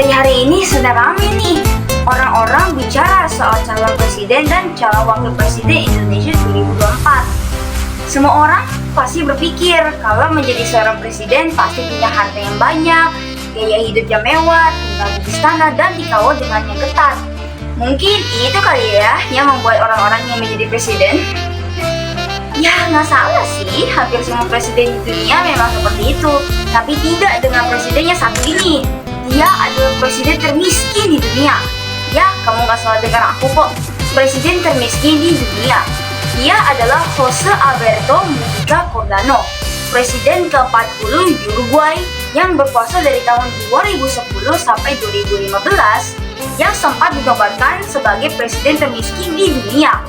Hari-hari ini sedang ramai nih orang-orang bicara soal calon presiden dan calon wakil presiden Indonesia 2024. Semua orang pasti berpikir kalau menjadi seorang presiden pasti punya harta yang banyak, gaya hidup yang mewah, tinggal di istana dan dikawal dengan yang ketat. Mungkin itu kali ya yang membuat orang-orang yang menjadi presiden. Ya nggak salah sih, hampir semua presiden di dunia memang seperti itu. Tapi tidak dengan presidennya satu ini. Dia adalah presiden termiskin di dunia. Ya, kamu nggak salah dengar aku kok. Presiden termiskin di dunia. Dia adalah Jose Alberto Mujica Cordano, presiden ke-40 Uruguay yang berkuasa dari tahun 2010 sampai 2015, yang sempat dikabarkan sebagai presiden termiskin di dunia.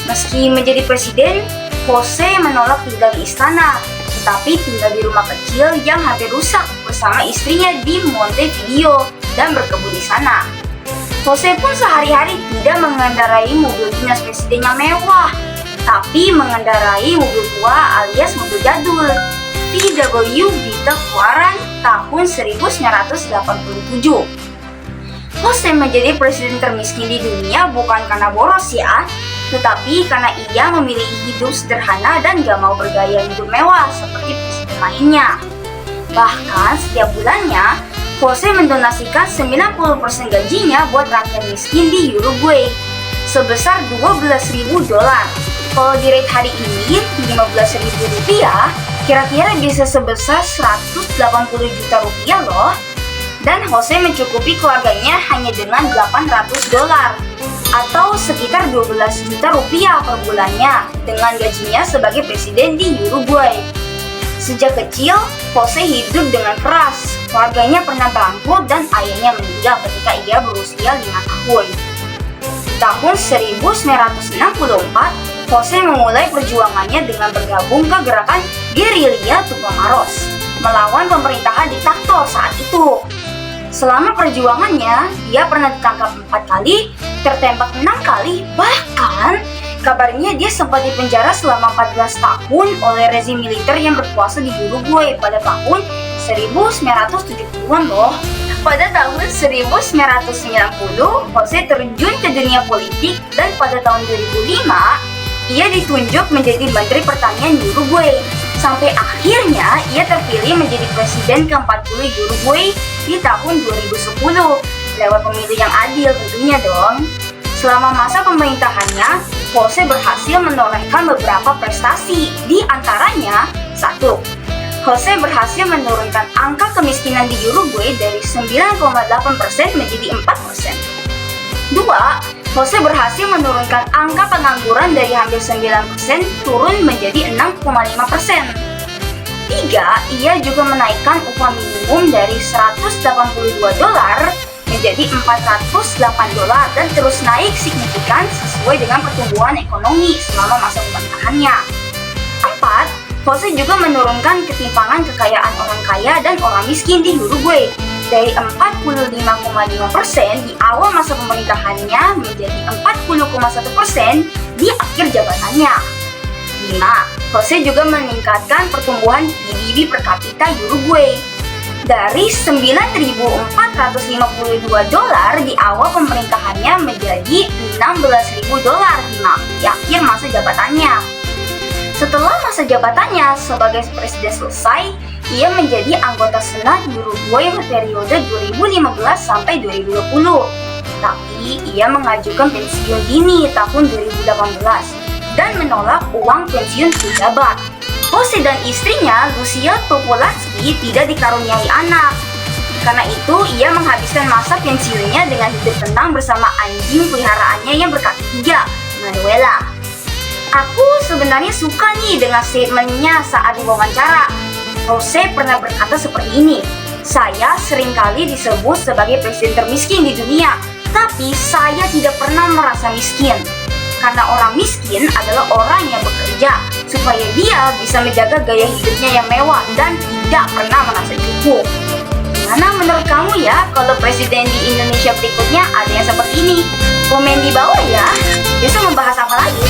Meski menjadi presiden, Jose menolak tinggal di istana, tetapi tinggal di rumah kecil yang hampir rusak bersama istrinya di Montevideo dan berkebun di sana. Jose pun sehari-hari tidak mengendarai mobil dinas presiden yang mewah, tapi mengendarai mobil tua alias mobil jadul, VW Vita keluaran tahun 1987. Jose menjadi presiden termiskin di dunia bukan karena boros ya, tetapi karena ia memilih hidup sederhana dan gak mau bergaya hidup mewah seperti presiden lainnya. Bahkan setiap bulannya, Jose mendonasikan 90% gajinya buat rakyat miskin di Uruguay, sebesar $12.000. Kalau di rate hari ini, $15.000, kira-kira bisa sebesar 180 juta rupiah loh. Dan Jose mencukupi keluarganya hanya dengan $800 atau sekitar 12 juta rupiah per bulannya dengan gajinya sebagai presiden di Uruguay. Sejak kecil, Jose hidup dengan keras. Keluarganya pernah bangkrut dan ayahnya meninggal ketika ia berusia 5 tahun. Di tahun 1964, Jose memulai perjuangannya dengan bergabung ke gerakan gerilya Tupamaros melawan pemerintahan diktator saat itu. Selama perjuangannya, dia pernah ditangkap 4 kali, tertembak 6 kali, bahkan kabarnya dia sempat dipenjara selama 14 tahun oleh rezim militer yang berkuasa di Uruguay pada tahun 1970-an loh. Pada tahun 1990, Jose terjun ke dunia politik dan pada tahun 2005, ia ditunjuk menjadi Menteri Pertanian Uruguay. Sampai akhirnya ia terpilih menjadi presiden ke-40 Uruguay di tahun 2010 lewat pemilu yang adil tentunya dong. Selama masa pemerintahannya, Jose berhasil menorehkan beberapa prestasi. Di antaranya, 1. Jose berhasil menurunkan angka kemiskinan di Uruguay dari 9,8% menjadi 4%. 2. Jose berhasil menurunkan angka pengangguran dari hampir 9% turun menjadi 6,5%. 3. Ia juga menaikkan upah minimum dari $182 menjadi $408 dan terus naik signifikan sesuai dengan pertumbuhan ekonomi selama masa pemerintahannya. 4. Jose juga menurunkan ketimpangan kekayaan orang kaya dan orang miskin di Uruguay dari 45,5% di awal masa pemerintahannya menjadi 40,1% di akhir jabatannya. 5. Jose juga meningkatkan pertumbuhan PDB per kapita Uruguay dari $9.452 di awal pemerintahannya menjadi $16.000 di akhir masa jabatannya. Setelah masa jabatannya sebagai presiden selesai, ia menjadi anggota Senat Uruguay periode 2015 sampai 2020. Tapi ia mengajukan pensiun dini tahun 2018 dan menolak uang pensiun pejabat. Jose dan istrinya Lucia Topolansky tidak dikaruniai anak. Karena itu, ia menghabiskan masa pensiunnya dengan hidup tenang bersama anjing peliharaannya yang berkaki 3, Manuela. Aku sebenarnya suka nih dengan statementnya saat diwawancara. Jose pernah berkata seperti ini, "Saya seringkali disebut sebagai presiden termiskin di dunia, tapi saya tidak pernah merasa miskin. Karena orang miskin adalah orang yang bekerja, supaya dia bisa menjaga gaya hidupnya yang mewah dan tidak pernah merasa cukup." Gimana menurut kamu ya kalau presiden di Indonesia berikutnya ada yang seperti ini? Komen di bawah ya. Besok membahas apa lagi?